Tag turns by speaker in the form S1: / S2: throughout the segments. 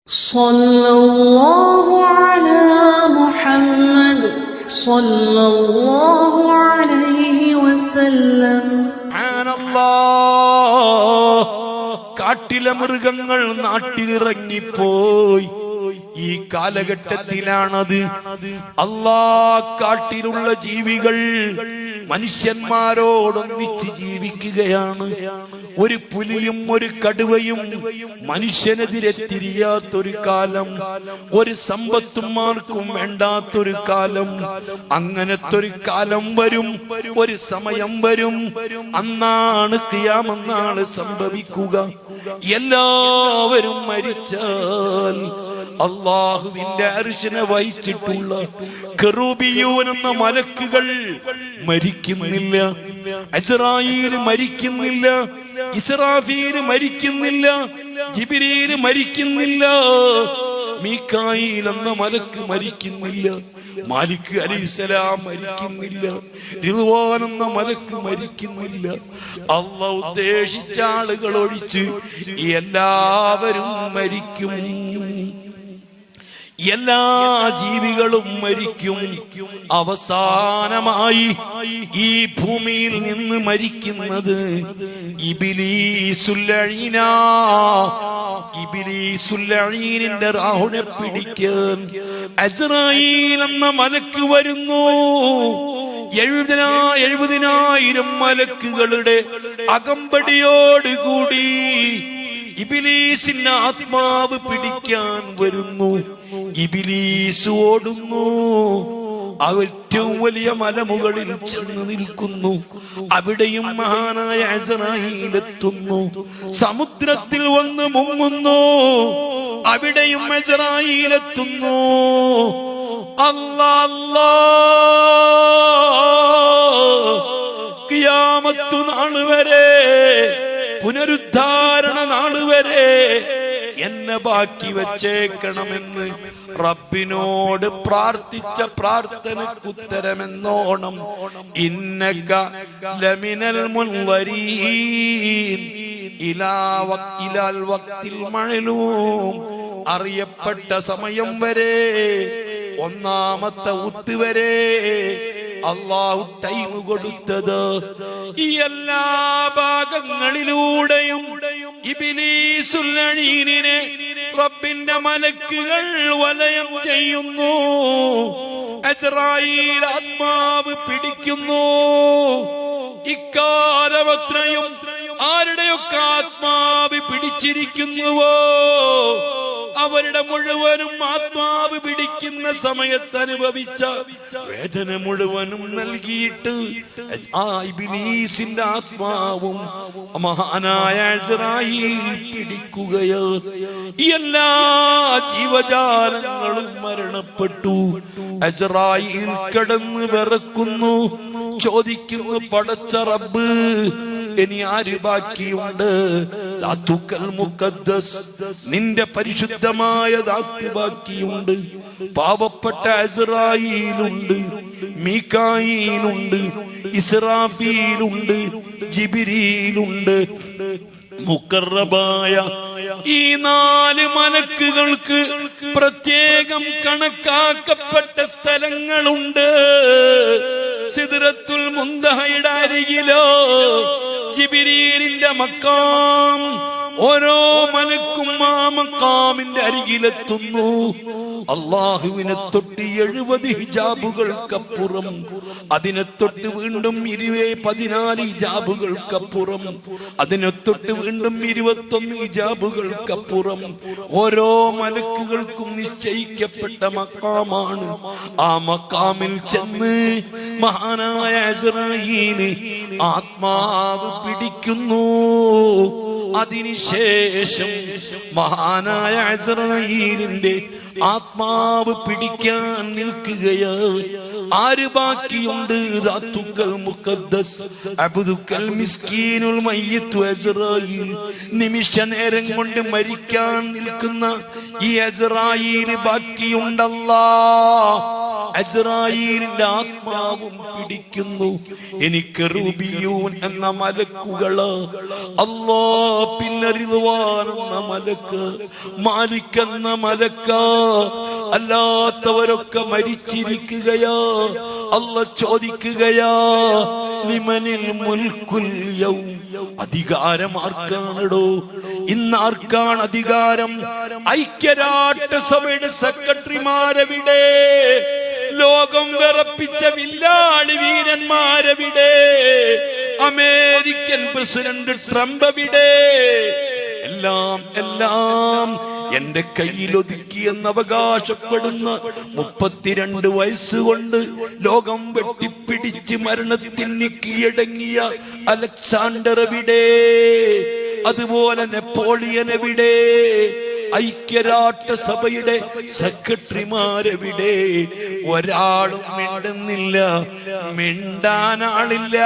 S1: സല്ലല്ലാഹു അലാ മുഹമ്മദ് സല്ലല്ലാഹു അലൈഹി വസല്ലം.
S2: കാട്ടിലെ മൃഗങ്ങൾ നാട്ടിലിറങ്ങിപ്പോയി. ഈ കാലഘട്ടത്തിലാണത്. കാട്ടിലുള്ള ജീവികൾ മനുഷ്യന്മാരോടൊന്നിച്ച് ജീവിക്കുകയാണ്. ഒരു പുലിയും ഒരു കടുവയും മനുഷ്യനെതിരെ തിരിയാത്തൊരു കാലം, ഒരു സമ്പത്തുമാർക്കും വേണ്ടാത്തൊരു കാലം. അങ്ങനത്തെ ഒരു കാലം വരും, ഒരു സമയം വരും. അന്നാണ് ഖിയാമത്ത് സംഭവിക്കുക. എല്ലാവരും മരിച്ചാൽ അല്ലാഹുവിന്റെ അർശിനെ വഹിച്ചിട്ടുള്ള കെറൂബിയൂൻ എന്ന മലക്കുകൾ മരിക്കുന്നില്ല. അസ്രായീൽ മരിക്കുന്നില്ല, ഇസ്രാഫീൽ മരിക്കുന്നില്ല, ജിബ്രീൽ മരിക്കുന്നില്ല, മീകായിൽ എന്ന മലക്ക് മരിക്കുന്നില്ല, മാലിക് അലൈഹിസ്സലാം മരിക്കുന്നില്ല, റിദ്വാൻ എന്ന മലക്ക് മരിക്കുന്നില്ല. അല്ലാഹു ഉദ്ദേശിച്ച ആളുകൾ ഒഴിച്ച് എല്ലാവരും മരിക്കും. എല്ലാ ജീവികളും മരിക്കും. അവസാനമായി ഈ ഭൂമിയിൽ നിന്ന് മരിക്കുന്നത് ഇബ്ലീസുൽ ലഈന. ഇബ്ലീസുൽ ലഈനിന്റെ റാഹുനെ പിടിക്കാൻ അസ്രായീൽ എന്ന മലക്ക് വരുന്നു. 70,000 മലക്കുകളുടെ അകമ്പടിയോടുകൂടി ഇബ്ലീസിന്റെ ആത്മാവ് പിടിക്കാൻ വരുന്നു. ഇബ്ലീസ് ഓടുന്നു. ഏറ്റവും വലിയ മലമുകളിൽ ചെന്ന് നിൽക്കുന്നു. അവിടെയും മഹാനായ അസ്രായീൽ എത്തുന്നു. സമുദ്രത്തിൽ വന്ന് മുങ്ങുന്നു. അവിടെയും അസ്രായീൽ എത്തുന്നു. ഖിയാമത്ത് നാൾ വരെ, പുനരുദ്ധാരണ നാള് വരെ എന്നെ ബാക്കി വച്ചേക്കണമെന്ന് റബ്ബിനോട് പ്രാർത്ഥിച്ച പ്രാർത്ഥനയ്ക്ക് ഉത്തരമെന്നോണം ഇന്നക ലമിനൽ മുൻവരീൻ ഇലാൽ വക്തിൽ മഅലൂം. അറിയപ്പെട്ട സമയം വരെ, ഒന്നാമത്തെ ഉത്ത് വരെ അല്ലാഹു ടൈം കൊടുത്തത്. ഈ എല്ലാ ഭാഗങ്ങളിലൂടെയും ഇബ്ലീസുൽ ലഈനിനെ റബ്ബിന്റെ മലക്കുകൾ വലയം ചെയ്യുന്നു. അസ്രായീൽ ആത്മാവ് പിടിക്കുന്നു. ഇക്കാലമത്രയും ആരുടെയൊക്കെ ആത്മാവ് പിടിച്ചിരിക്കുന്നുവോ അവരുടെ മുഴുവനും ആത്മാവ് പിടിക്കുന്ന സമയത്ത് അനുഭവിച്ച വേദന മുഴുവനും നൽകിയിട്ട് ആ ഇബ്ലീസിന്റെ ആത്മാവും മഹാനായ അസ്രായീൽ പിടിക്കുകയോ. എല്ലാ ജീവജാലങ്ങളും മരണപ്പെട്ടു. അസ്രായീൽ കിടന്ന് വിറക്കുന്നു. ചോദിക്കുന്നു, പടച്ച റബ്ബ്, ഇനി ആര് ബാക്കിയുണ്ട്? ദാത്തുക്കൽ മുഖദ്ദസ്, നിന്റെ പരിശുദ്ധമായ ദാത്ത് ബാക്കിയുണ്ട്. പാവപ്പെട്ട അസ്രായീലുണ്ട്, മീകായീലുണ്ട്, ഇസ്രാഫീലുണ്ട്, ജിബ്രീലുണ്ട്. മുഖറബായ ഈ 4 മലക്കുകൾക്ക് പ്രത്യേകം കണക്കാക്കപ്പെട്ട സ്ഥലങ്ങളുണ്ട്. സിദ്റത്തുൽ മുൻതഹയുടെ അരികിലോ ജിബ്രീലിന്റെ മഖാം. ഓരോ മലക്കും ആ മഖാമിന്റെ അരികിലെത്തുന്നു. അല്ലാഹുവിനെ തൊട്ട് 70 ഹിജാബുകൾക്കപ്പുറം, അതിനെ തൊട്ട് വീണ്ടും 14 ഹിജാബുകൾക്കപ്പുറം, അതിനെ തൊട്ട് വീണ്ടും 21 ഹിജാബുകൾക്കപ്പുറം ഓരോ മലക്കുകൾക്കും നിശ്ചയിക്കപ്പെട്ട മഖാമാണ്. ആ മഖാമിൽ ചെന്ന് മഹാനായ അസ്രായീൽ ആത്മാവ് പിടിക്കുന്നു. അതിനുശേഷം മഹാനായ അസ്രായീലിന്റെ ആത്മാവ് പിടിക്കാൻ നിൽക്കുകയാ. ആര് ബാക്കിയുണ്ട്? ദാത്തുക്കൽ മുഖദ്ദസ് അബ്ദുക്കൽ മിസ്കീനുൽ മയ്യിത്തു അസ്രായീൽ. നിമിഷ നേരം കൊണ്ട് മരിക്കാൻ നിൽക്കുന്ന ഈ അസ്രായീൽ ബാക്കിയുണ്ടല്ലാ. അസ്രായീലിന്റെ ആത്മാവും പിടിക്കുന്നു. എനിക്ക് റൂബിയൂൻ എന്ന മലക്കുകള്, അല്ലാ, പിന്നെ റിദ്വാൻ എന്ന മലക്ക്, മാലിക് എന്ന മലക്ക, അല്ലാത്തവരൊക്കെ മരിച്ചിരിക്കുകയാ. അല്ലാ ചോദിക്കുകയാ, ലിമനിൽ മുൽക്കുൽ യൗം, അധികാരം ആർക്കാണോ? ഇന്ന് ആർക്കാണ് അധികാരം? ഐക്യരാഷ്ട്രസഭയുടെ സെക്രട്ടറിമാരെവിടെ? ലോകം വിറപ്പിച്ച വില്ലാളി വീരന്മാരെവിടെ? അമേരിക്കൻ പ്രസിഡന്റ് ട്രംപ് എവിടെ? എല്ലാം എന്റെ കയ്യിലൊതുക്കി എന്ന് അവകാശപ്പെടുന്ന 32 വയസ്സുകൊണ്ട് ലോകം വെട്ടിപ്പിടിച്ച് മരണത്തിന് കീഴടങ്ങിയ അലക്സാണ്ടർ എവിടെ? അതുപോലെ നെപ്പോളിയൻ എവിടെ? ഐക്യരാഷ്ട്രസഭയുടെ സെക്രട്ടറിമാരെവിടെ? ഒരാളും മിണ്ടുന്നില്ല, മിണ്ടാനാളില്ല.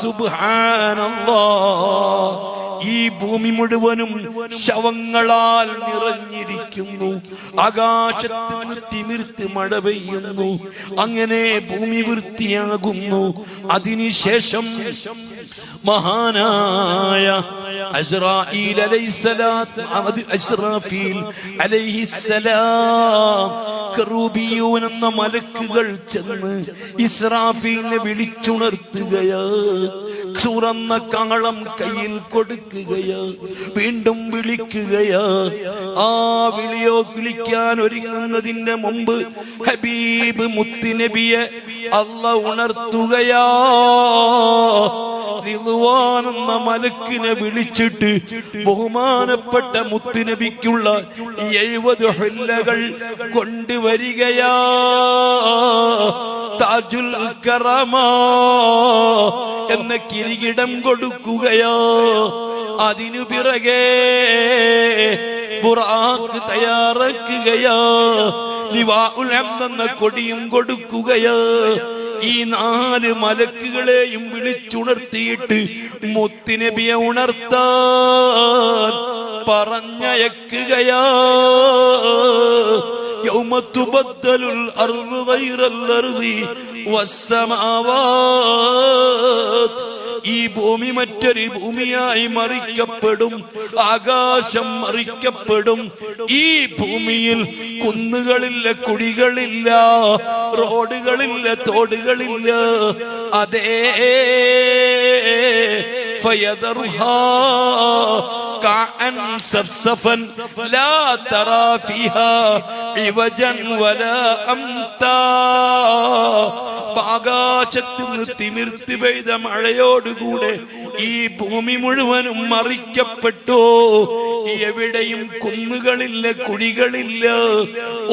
S2: സുബ്ഹാനല്ലാഹ്. ഈ ഭൂമി മുഴുവനും ശവങ്ങളാൽ നിറഞ്ഞിരിക്കുന്നു. ആകാശത്ത് നിന്ന് തിമിർത്ത് മഴ പെയ്യുന്നു. അങ്ങനെ ഭൂമി വൃത്തിയാകുന്നു. അതിനുശേഷം മഹാനായ അസ്രായീൽ അലൈഹിസ്സലാം കറൂബിയൂൻ എന്ന മലക്കുകൾ ചെന്ന് ഇസ്രാഫീലിനെ വിളിച്ചുണർത്തുകയാ. ചുറന്ന കാളം കയ്യിൽ കൊടുക്കുകയാ. വീണ്ടും വിളിക്കുകയാ. ആ വിളിക്കാൻ ഒരുങ്ങുന്നതിന്റെ മുമ്പ് ഹബീബ് മുത്തുനബിയെ അല്ലാഹ് ഉണർത്തുകയാ. റിദ്വാൻ എന്ന മലക്കിനെ വിളിച്ചിട്ട് ബഹുമാനപ്പെട്ട മുത്തുനബിക്കുള്ള 70 ഹുല്ലകൾ കൊണ്ടുവരികയാ. താജുൽ കറമ എന്ന കിരീടം കൊടുക്കുകയാ. അതിനു പിറകെ ബുറാഖ് തയ്യാറാക്കുകയാ. ലിവാഉൽ ഹംദ് എന്ന കൊടിയും കൊടുക്കുകയാ. ഈ 4 മലക്കുകളെയും വിളിച്ചുണർത്തിയിട്ട് മുത്തുനബിയെ ഉണർത്താൻ പറഞ്ഞയക്കുകയാ. യൗമ തുബദ്ദലുൽ അർളു ഗൈറൽ അർളി വസ്സമാവാത്. ഈ ഭൂമി മറ്റൊരു ഭൂമിയായി മറിക്കപ്പെടും. ആകാശം മറിക്കപ്പെടും. ഈ ഭൂമിയിൽ കുന്നുകളില്ല, കുഴികളില്ല, റോഡുകളില്ല, തോടുകളില്ല. അതേ, ഫയദറുഹാ കഅൻ സഫ്സഫൻ ലാ തറാ ഫീഹാ ഇവജൻ വലാ അംതാ. ആകാശത്ത് നിന്ന് തിമിർത്ത് പെയ്ത മഴയോടുകൂടെ ഈ ഭൂമി മുഴുവനും മറിക്കപ്പെട്ടു. എവിടെയും കുന്നുകളില്ല, കുഴികളില്ല,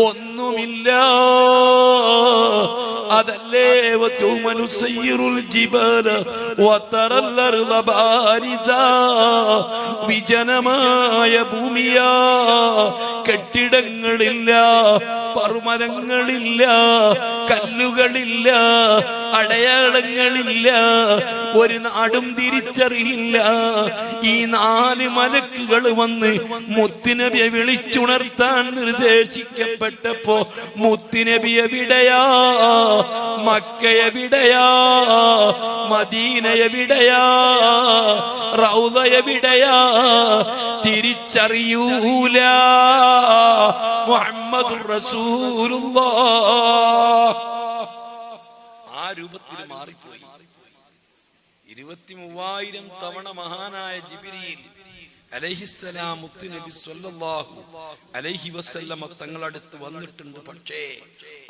S2: ഒന്നുമില്ല. അതല്ലേ വിജനമായ ഭൂമിയാ. കെട്ടിടങ്ങളില്ല, പർവതങ്ങളില്ല, കല്ലുകളില്ല, അടയാളങ്ങളില്ല. ഒരു നാടും തിരിച്ചറിയില്ല. ഈ 4 മലക്കുകൾ വന്ന് മുത്തുനബിയെ വിളിച്ചുണർത്താൻ നിർദ്ദേശിക്കപ്പെട്ടപ്പോ മുത്തുനബിയെ വിടയാ? മക്കയെ വിടയാ? മദീനയെ വിടയാ? റൗദയെ വിടയാ? തിരിച്ചറിയൂല. മുഹമ്മദുർ റസൂലുള്ളാഹ് ആ രൂപത്തിൽ മാറിപ്പോയി. 23,000 തവണ മഹാനായ ജിബ്രീൽ അലൈഹിസ്സലാം മുത്തുനബി സ്വല്ലല്ലാഹു അലൈഹി വസല്ലമ തങ്ങളടുത്ത് വന്നിട്ടുണ്ട്. പക്ഷേ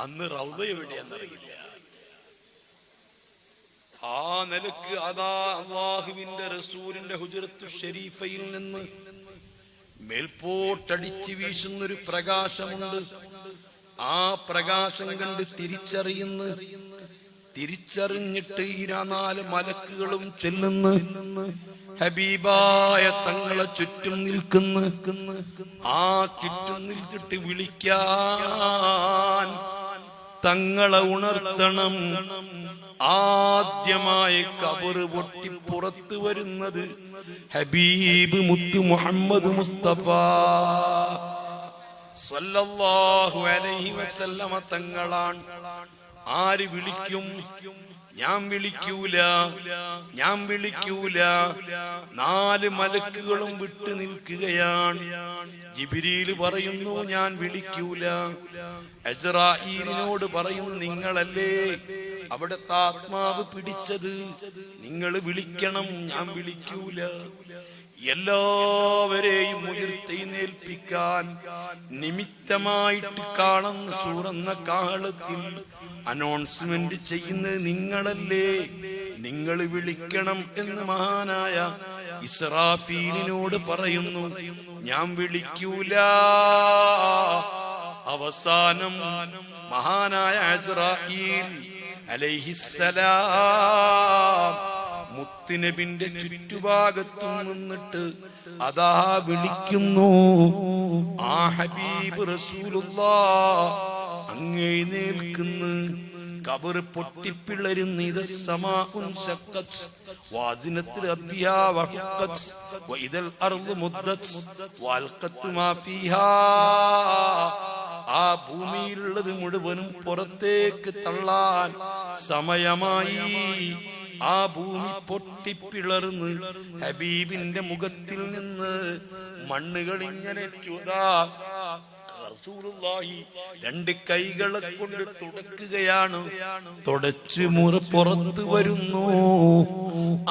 S2: അന്ന് റൗദ എവിടെയെന്നറിയില്ല. ആ നിലക്ക് അതാ അല്ലാഹുവിന്റെ റസൂലിന്റെ ഹുജറത്തു ഷരീഫയിൽ നിന്ന് മേൽപോട്ടടിച്ച് വീശുന്നൊരു പ്രകാശമുണ്ട്. ആ പ്രകാശം കണ്ട് തിരിച്ചറിഞ്ഞിട്ട് 24 മലക്കുകളും ചെല്ലുന്നു. ഹബീബായ തങ്ങളെ ചുറ്റും നിൽക്കുന്നു. ആ ചുറ്റും നിൽച്ചിട്ട് വിളിക്കാൻ, തങ്ങളെ ഉണർത്തണം. ആദ്യമായി ഖബറ് പൊട്ടി പുറത്തു വരുന്നത് ഹബീബ് മുത്ത് മുഹമ്മദ് മുസ്തഫ സല്ലല്ലാഹു അലൈഹി വസല്ലമ തങ്ങളാണ്. ആര് വിളിക്കും? ഞാൻ വിളിക്കൂല, ഞാൻ വിളിക്കൂല. 4 മലക്കുകളും വിട്ടു നിൽക്കുകയാണ്. ജിബ്രീല് പറയുന്നു ഞാൻ വിളിക്കൂല. അസ്റായീലിനോട് പറയുന്നു നിങ്ങളല്ലേ അവിടുത്തെ ആത്മാവ് പിടിച്ചത്, നിങ്ങൾ വിളിക്കണം, ഞാൻ വിളിക്കൂല. എല്ലാവരെയും ഉയർത്തെഴുന്നേൽപ്പിക്കാൻ നിമിത്തമായിട്ട് കാണുന്ന സൂറന്ന കാഹളത്തിൽ അനൗൺസ്മെന്റ് ചെയ്യുന്നത് നിങ്ങളല്ലേ, നിങ്ങൾ വിളിക്കണം എന്ന് മഹാനായ ഇസ്രാഫീലിനോട് പറയുന്നു. ഞാൻ വിളിക്കൂല. അവസാനം മഹാനായ അസ്റായീൽ അലൈഹിസ്സലാം മുത്തുനബിന്റെ ചുറ്റുഭാഗത്തും നിന്നിട്ട് അതാ വിളിക്കുന്നു. ആ ഹബീബ് റസൂലുള്ളാഹ് അങ്ങെഴുന്നേൽക്കുന്നു. കബർ പൊട്ടിപ്പിളരുന്നു. ഇത് സമാഉൻ ശഖ്ഖത് വാദിനത്തിൽ അബിയാ വഖത്ത് വഇദൽ അർളു മുദ്ദത് വൽഖത് മാ ഫീഹാ. ആ ഭൂമിയിലുള്ളത് മുഴുവനും പുറത്തേക്ക് തള്ളാൻ സമയമായി. ആ ഭൂമി പൊട്ടിപ്പിളർന്ന് ഹബീബിന്റെ മുഖത്തിൽ നിന്ന് മണ്ണുകൾ ഇങ്ങനെ ചുതാ. റസൂലുള്ളാഹി 2 കൈകളെ കൊണ്ട് തുടക്കുകയാണ്. തുടച്ച് മുറ പുറത്ത് വരുന്നു.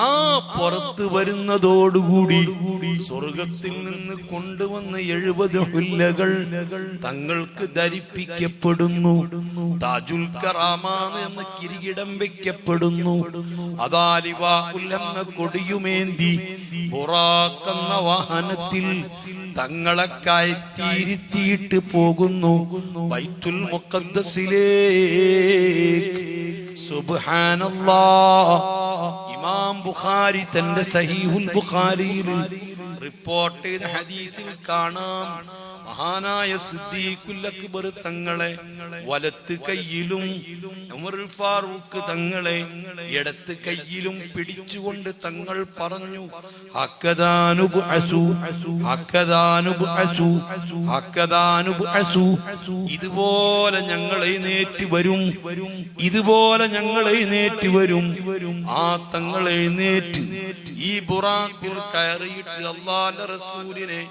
S2: ആ പുറത്ത് വരുന്നതോടുകൂടി സ്വർഗത്തിൽ നിന്ന് കൊണ്ടുവന്ന 70 ഹുല്ലകൾ തങ്ങൾക്ക് ധരിപ്പിക്കപ്പെടുന്നു. താജുൽ കറാമ എന്ന കിരീടം വെക്കപ്പെടുന്നു. അദാലിവാഉൽ എന്ന കൊടിയുമേന്തി ബുറാഖ് എന്ന വാഹനത്തിൽ തങ്ങളെ കയറ്റിയിരുത്തിയിട്ട് പോകുന്നു ബൈത്തുൽ മുഖദ്ദസിലേക്ക്. സുബ്ഹാനല്ലാഹ്. ഇമാം ബുഖാരി തന്റെ സഹീഹുൽ ബുഖാരിയിൽ റിപ്പോർട്ട് ചെയ്ത ഹദീസിൽ കാണാം, മഹാനായ സിദ്ദീഖുൽ അക്ബർ തങ്ങളെ വലത്ത് കൈയിലും ഉമറുൽ ഫാറൂഖ് തങ്ങളെ ഇടത്ത് കൈയിലും പിടിച്ചുകൊണ്ട് തങ്ങൾ പറഞ്ഞു, ഇതുപോലെ ഞങ്ങൾ എഴുന്നേറ്റ് വരും, ഇതുപോലെ ഞങ്ങൾ എഴുന്നേറ്റ് വരും. ആ തങ്ങൾ എഴുന്നേറ്റ് ഈ ബുറാഖിൽ കയറിയിട്ട് അല്ലാഹുവിന്റെ റസൂലിനെ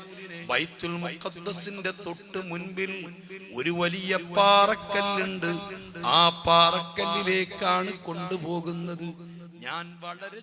S2: ബൈത്തുൽ മുഖദ്ദസിന്റെ തൊട്ട് മുൻപിൽ ഒരു വലിയ പാറക്കല്ലുണ്ട്. ആ പാറക്കല്ലിലേക്കാണ് കൊണ്ടുപോകുന്നത്. ഞാൻ വളരെ